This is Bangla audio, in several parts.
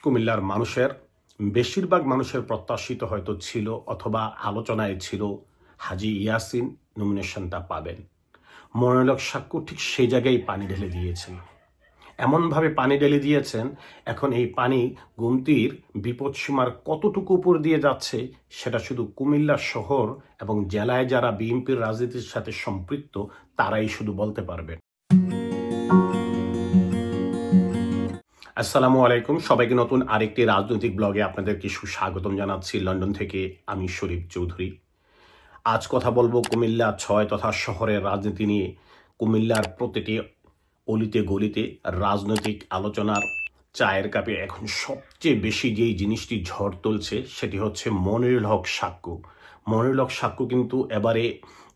কুমিল্লার মানুষের বেশিরভাগ মানুষের প্রত্যাশিত হয়তো ছিল অথবা আলোচনায় ছিল হাজী ইয়াসিন নমিনেশনটা পাবেন। মনোনয়ন সাক্ষ্য ঠিক সেই জায়গায় পানি ঢেলে দিয়েছেন, এমনভাবে পানি ঢেলে দিয়েছেন। এখন এই পানি গুমতির বিপদসীমার কতটুকু উপর দিয়ে যাচ্ছে সেটা শুধু কুমিল্লা শহর এবং জেলায় যারা বিএনপির রাজনীতির সাথে সম্পৃক্ত তারাই শুধু বলতে পারবেন। আসসালামু আলাইকুম, সবাইকে নতুন আরেকটি রাজনৈতিক ব্লগে আপনাদেরকে সুস্বাগতম জানাচ্ছি। লন্ডন থেকে আমি শরীফ চৌধুরী। আজ কথা বলবো কুমিল্লা ৬ তথা শহরের রাজনীতি নিয়ে। কুমিল্লার প্রতিটি অলিতে গলিতে রাজনৈতিক আলোচনার চায়ের কাপে এখন সবচেয়ে বেশি যেই জিনিসটি ঝড় তুলছে সেটি হচ্ছে মনিরুল হক সাক্ষ্য। মনিরুল হক সাক্ষ্য কিন্তু এবারে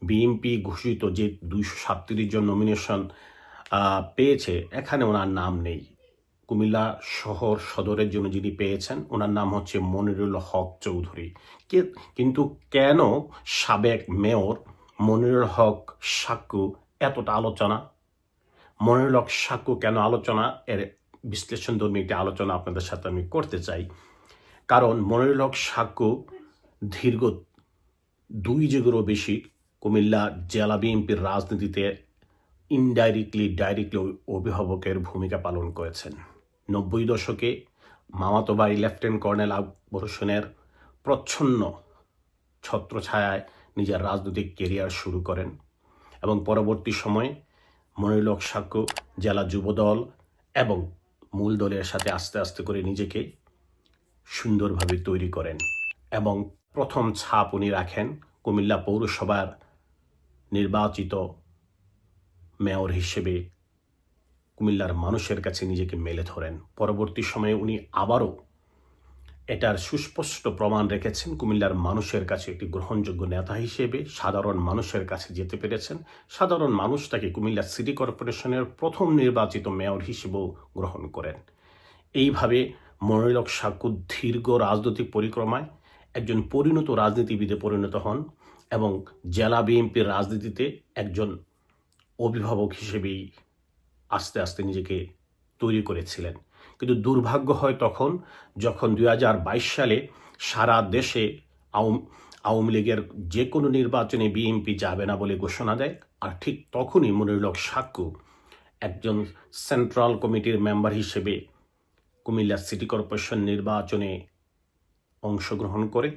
বিএনপি ঘোষিত যে ২৩৭ জন নমিনেশন পেয়েছে, এখানে ওনার নাম নেই। কুমিল্লা শহর সদরের জন্য যিনি পেয়েছেন ওনার নাম হচ্ছে মনিরুল হক চৌধুরী। কিন্তু কেন সাবেক মেয়র মনিরুল হক সাক্ষ্য এতটা আলোচনা? মনিরুল হক সাক্ষ্য কেন আলোচনা, এর বিশ্লেষণধর্মী একটি আলোচনা আপনাদের সাথে আমি করতে চাই। কারণ মনিরুল হক সাক্ষ্য দীর্ঘ ২ যুগেরও বেশি কুমিল্লা জেলা বিএনপির রাজনীতিতে ইনডাইরেক্টলি ডাইরেক্টলি অভিভাবকের ভূমিকা পালন করেছেন। ৯০ দশকে মামাতো ভাই লেফটেন্যান্ট কর্নেল আকবর হোসেনের প্রচ্ছন্ন ছত্রছায়ায় নিজের রাজনৈতিক কেরিয়ার শুরু করেন এবং পরবর্তী সময়ে মনিরুল হক সাক্ষ্য জেলা যুবদল এবং মূল দলের সাথে আস্তে আস্তে করে নিজেকে সুন্দরভাবে তৈরি করেন এবং প্রথম ছাপ উনি রাখেন কুমিল্লা পৌরসভার নির্বাচিত মেয়র হিসেবে কুমিল্লার মানুষের কাছে নিজেকে মেলে ধরেন। পরবর্তী সময়ে উনি আবারও এটার সুস্পষ্ট প্রমাণ রেখেছেন, কুমিল্লার মানুষের কাছে একটি গ্রহণযোগ্য নেতা হিসেবে সাধারণ মানুষের কাছে যেতে পেরেছেন। সাধারণ মানুষ তাকে কুমিল্লা সিটি কর্পোরেশনের প্রথম নির্বাচিত মেয়র হিসেবেও গ্রহণ করেন। এইভাবে মনিরুল হক সাক্ষ্য দীর্ঘ রাজনৈতিক পরিক্রমায় একজন পরিণত রাজনীতিবিদে পরিণত হন এবং জেলা বিএনপির রাজনীতিতে একজন অভিভাবক হিসেবেই আস্তে আস্তে নিজেকে তৈরি করেছিলেন। কিন্তু দুর্ভাগ্য হয় তখন যখন ২০২২ সালে সারা দেশে আওয়ামী লীগের যে কোনো নির্বাচনে বিএনপি যাবে না বলে ঘোষণা দেয়। আর ঠিক তখনই মনিরুল হক সাক্ষ্য একজন সেন্ট্রাল কমিটির মেম্বার হিসেবে কুমিল্লা সিটি কর্পোরেশন নির্বাচনে অংশগ্রহণ করে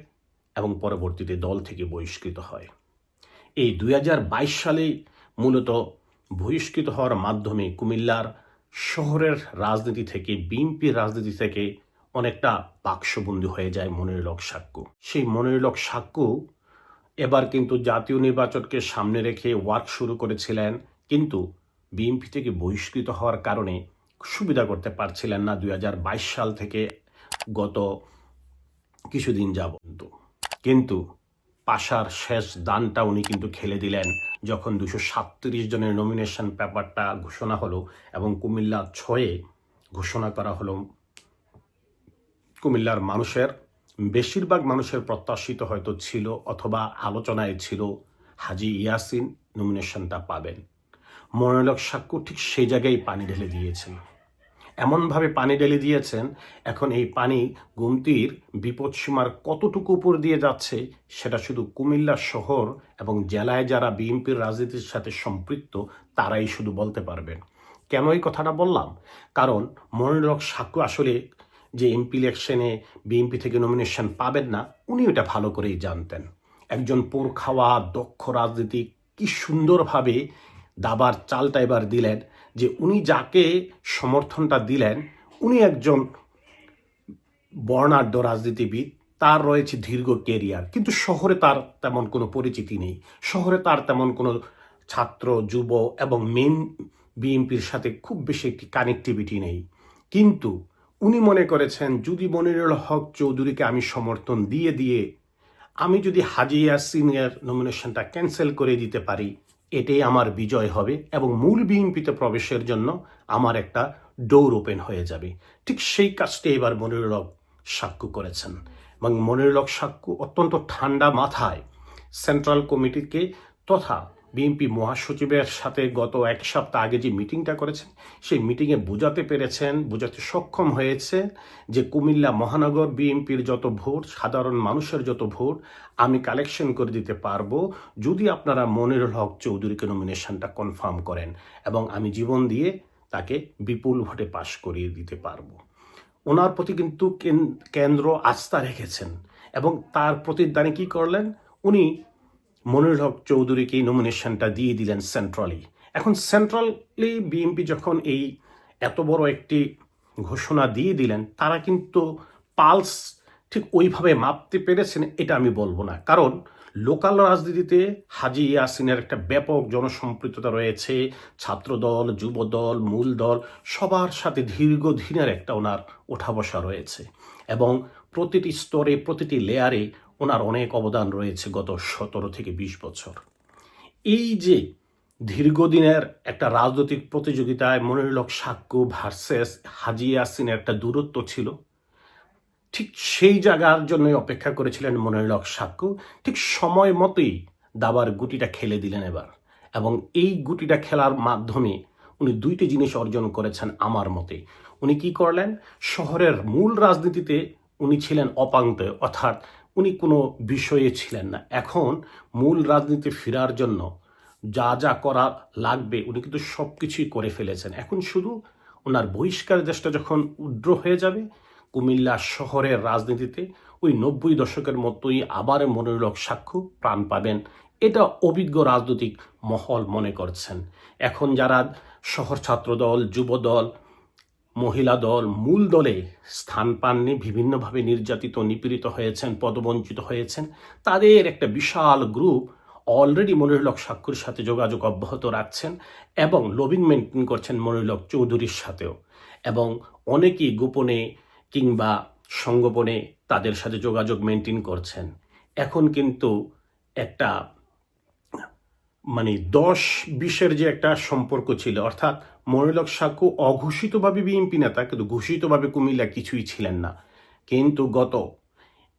এবং পরবর্তীতে দল থেকে বহিষ্কৃত হয়। এই ২০২২ সালেই মূলত বহিষ্কৃত হওয়ার মাধ্যমে কুমিল্লার শহরের রাজনীতি থেকে বিএনপির রাজনীতি থেকে অনেকটা বাক্সবন্দী হয়ে যায় মনিরুল হক সাক্ষ্য। সেই মনিরুল হক সাক্ষ্য এবার কিন্তু জাতীয় নির্বাচনকে সামনে রেখে ওয়ার্ক শুরু করেছিলেন, কিন্তু বিএনপি থেকে বহিষ্কৃত হওয়ার কারণে সুবিধা করতে পারছিলেন না ২০২২ সাল থেকে গত কিছুদিন যাবত। কিন্তু পাশার শেষ দানটা উনি কিন্তু খেলে দিলেন যখন ২৩৭ জনের নমিনেশন পেপারটা ঘোষণা হলো এবং কুমিল্লা ৬-এ ঘোষণা করা হলো। কুমিল্লার মানুষের বেশিরভাগ মানুষের প্রত্যাশিত হয়তো ছিল অথবা আলোচনায় ছিল হাজী ইয়াসিন নমিনেশনটা পাবেন। মনিরুল হক সাক্ষ্য ঠিক সেই জায়গায় পানি ঢেলে দিয়েছেন, এমনভাবে পানি ঢেলে দিয়েছেন। এখন এই পানি গুমতির বিপদসীমার কতটুকু উপর দিয়ে যাচ্ছে সেটা শুধু কুমিল্লা শহর এবং জেলায় যারা বিএনপির রাজনীতির সাথে সম্পৃক্ত তারাই শুধু বলতে পারবেন। কেন এই কথাটা বললাম? কারণ মনিরুল হক সাক্ষ্য আসলে যে এমপি ইলেকশনে বিএনপি থেকে নমিনেশন পাবেন না উনি ওটা ভালো করেই জানতেন। একজন পোর খাওয়া দক্ষ রাজনীতিক কি সুন্দরভাবে দাবার চালটা এবার দিলেন যে উনি যাকে সমর্থনটা দিলেন উনি একজন বর্ণাঢ্য রাজনীতিবিদ, তার রয়েছে দীর্ঘ কেরিয়ার, কিন্তু শহরে তার তেমন কোনো পরিচিতি নেই। শহরে তার তেমন কোনো ছাত্র যুব এবং মেন বিএনপির সাথে খুব বেশি একটি কানেক্টিভিটি নেই। কিন্তু উনি মনে করেছেন যদি মনিরুল হক চৌধুরীকে আমি সমর্থন দিয়ে আমি যদি হাজী ইয়াসিনের নমিনেশনটা ক্যান্সেল করে দিতে পারি এটাই আমার বিজয় হবে এবং মূল বিএনপিতে প্রবেশের জন্য আমার একটা ডোর ওপেন হয়ে যাবে। ঠিক সেই কাজটি এবার মনিরুল হক সাক্ষ্য করেছেন এবং মনিরুল হক সাক্ষ্য অত্যন্ত ঠান্ডা মাথায় সেন্ট্রাল কমিটিকে তথা বিএনপি মহাসচিবের সাথে গত এক সপ্তাহ আগে যে মিটিংটা করেছেন, সেই মিটিংয়ে বোঝাতে সক্ষম হয়েছে যে কুমিল্লা মহানগর বিএনপির যত ভোট, সাধারণ মানুষের যত ভোট আমি কালেকশন করে দিতে পারবো যদি আপনারা মনিরুল হক চৌধুরীকে নমিনেশনটা কনফার্ম করেন, এবং আমি জীবন দিয়ে তাকে বিপুল ভোটে পাশ করিয়ে দিতে পারবো। ওনার প্রতি কিন্তু কেন্দ্র আস্থা রেখেছেন, এবং তার প্রতিদানে কি করলেন, উনি মনিরুল হক চৌধুরীকে নমিনেশনটা দিয়ে দিলেন সেন্ট্রালি। এখন সেন্ট্রালি বিএনপি যখন এই এত বড় একটি ঘোষণা দিয়ে দিলেন, তারা কিন্তু পালস ঠিক ওইভাবে মাপতে পেরেছেন এটা আমি বলবো না, কারণ লোকাল রাজনীতিতে হাজী ইয়াসিনের একটা ব্যাপক জনসম্পৃক্ততা রয়েছে। ছাত্রদল, যুবদল, মূল দল সবার সাথে দীর্ঘদিনের একটা ওনার ওঠা বসা রয়েছে, এবং প্রতিটি স্তরে প্রতিটি লেয়ারে ওনার অনেক অবদান রয়েছে গত 17 থেকে 20 বছর। এই যে দীর্ঘদিনের একটা রাজনৈতিক প্রতিযোগিতায় মনিরুল হক সাক্কু ভার্সেস হাজী ইয়াসিনের একটা দূরত্ব ছিল, ঠিক সেই জায়গার জন্যই অপেক্ষা করেছিলেন মনিরুল হক সাক্কু। ঠিক সময় মতোই দাবার গুটিটা খেলে দিলেন এবার, এবং এই গুটিটা খেলার মাধ্যমে উনি দুইটি জিনিস অর্জন করেছেন আমার মতে। উনি কি করলেন, শহরের মূল রাজনীতিতে উনি ছিলেন অপাঙ্ক্ত, অর্থাৎ উনি কোনো বিষয়ে ছিলেন না। এখন মূল রাজনীতি ফেরার জন্য যা যা করা লাগবে উনি কিন্তু সব কিছুই করে ফেলেছেন। এখন শুধু ওনার বহিষ্কার দেশটা যখন উড্র হয়ে যাবে, কুমিল্লা শহরের রাজনীতিতে ওই 90 দশকের মতোই আবার মনিরুল হক সাক্কু প্রাণ পাবেন, এটা অভিজ্ঞ রাজনৈতিক মহল মনে করছেন। এখন যারা শহর ছাত্রদল, যুবদল, মহিলা দল, মূল দলে স্থান পাননি, বিভিন্নভাবে নির্যাতিত, নিপীড়িত হয়েছেন, পদবঞ্চিত হয়েছেন, তাদের একটা বিশাল গ্রুপ অলরেডি মনিরুল হক সাক্কুর সাথে যোগাযোগ অব্যাহত রাখছেন, এবং লবিং মেনটেন করছেন মনিরুল হক চৌধুরীর সাথেও, এবং অনেকেই গোপনে কিংবা সংগোপনে তাদের সাথে যোগাযোগ মেনটেন করছেন। এখন কিন্তু একটা 10-20-এর যে একটা সম্পর্ক ছিল, অর্থাৎ মনিরুল হক সাক্কু অঘোষিতভাবে বিএনপি নেতা, কিন্তু ঘোষিতভাবে কুমিল্লা কিছুই ছিলেন না। কিন্তু গত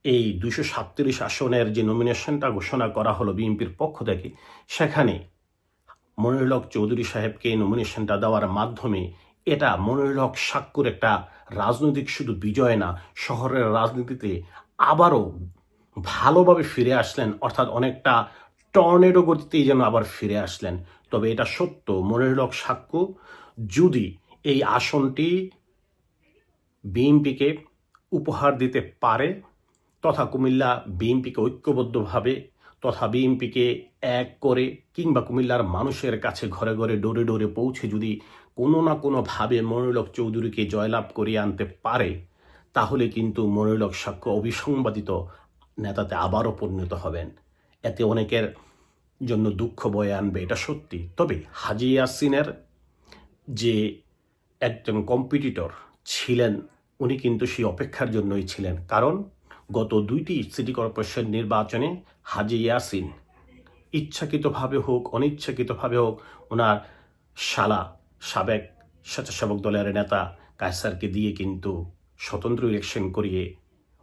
এই 237 আসনের যে নমিনেশনটা ঘোষণা করা হলো বিএনপির পক্ষ থেকে, সেখানে মনিরুল হক চৌধুরী সাহেবকে নমিনেশনটা দেওয়ার মাধ্যমে এটা মনিরুল হক সাক্কুর একটা রাজনৈতিক শুধু বিজয় না, শহরের রাজনীতিতে আবারও ভালোভাবে ফিরে আসলেন, অর্থাৎ অনেকটা টর্নেডো গতিতেই যেন আবার ফিরে আসলেন। তবে এটা সত্য, মনিরুল হক সাক্কু যদি এই আসনটি বিএনপিকে উপহার দিতে পারে, তথা কুমিল্লা বিএনপিকে ঐক্যবদ্ধভাবে তথা বিএনপিকে এক করে, কিংবা কুমিল্লার মানুষের কাছে ঘরে ঘরে ডোরে ডোরে পৌঁছে যদি কোনো না কোনোভাবে মনিরুল হক চৌধুরীকে জয়লাভ করিয়ে আনতে পারে, তাহলে কিন্তু মনিরুল হক সাক্কু অবিসংবাদিত নেতাতে আবারও পরিণত হবেন। এতে অনেকের জন্য দুঃখ বয়ে আনবে, এটা সত্যি। তবে হাজী ইয়াসিনের যে একজন কম্পিটিটর ছিলেন, উনি কিন্তু সেই অপেক্ষার জন্যই ছিলেন, কারণ গত 2টি সিটি কর্পোরেশন নির্বাচনে হাজী ইয়াসিন ইচ্ছাকৃতভাবে হোক অনিচ্ছাকৃতভাবে হোক ওনার শালা সাবেক স্বেচ্ছাসেবক দলের নেতা কায়সারকে দিয়ে কিন্তু স্বতন্ত্র ইলেকশন করিয়ে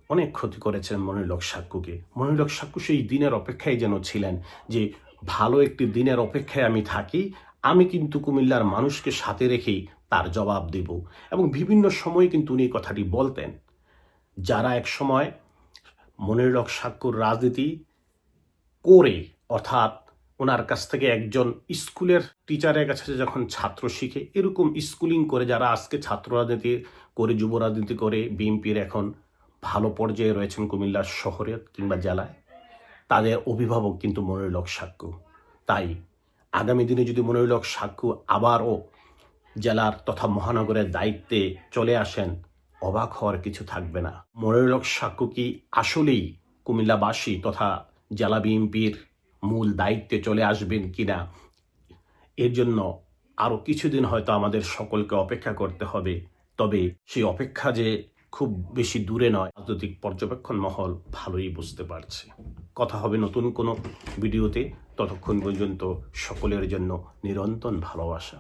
অনেক ক্ষতি করেছেন মনিরুল হক সাক্কুকে। মনিরুল হক সাক্কু সেই দিনের অপেক্ষায় যেন ছিলেন যে ভালো একটি দিনের অপেক্ষায় আমি থাকি, আমি কিন্তু কুমিল্লার মানুষকে সাথে রেখেই তার জবাব দেব। এবং বিভিন্ন সময় কিন্তু উনি কথাটি বলতেন, যারা এক সময় মনিরুল হক সাক্কুর রাজনীতি করে, অর্থাৎ ওনার কাছ থেকে একজন স্কুলের টিচারের কাছে যখন ছাত্র শিখে, এরকম স্কুলিং করে যারা আজকে ছাত্র রাজনীতি করে, যুব রাজনীতি করে বিএনপির এখন ভালো পর্যায়ে রয়েছেন কুমিল্লা শহরে কিংবা জেলায়, তাদের অভিভাবক কিন্তু মনিরুল হক সাক্কু। তাই আগামী দিনে যদি মনিরুল হক সাক্কু আবারও জেলার তথা মহানগরের দায়িত্বে চলে আসেন, অবাক হওয়ার কিছু থাকবে না। মনিরুল হক সাক্কু কি আসলেই কুমিল্লাবাসী তথা জেলা বিএনপির মূল দায়িত্বে চলে আসবেন কিনা, এর জন্য আরও কিছুদিন হয়তো আমাদের সকলকে অপেক্ষা করতে হবে। তবে সেই অপেক্ষা যে খুব বেশি দূরে নয়, রাজনৈতিক পর্যবেক্ষণ মহল ভালোই বুঝতে পারছে। কথা হবে নতুন কোনো ভিডিওতে, ততক্ষণ পর্যন্ত সকলের জন্য নিরন্তর ভালোবাসা।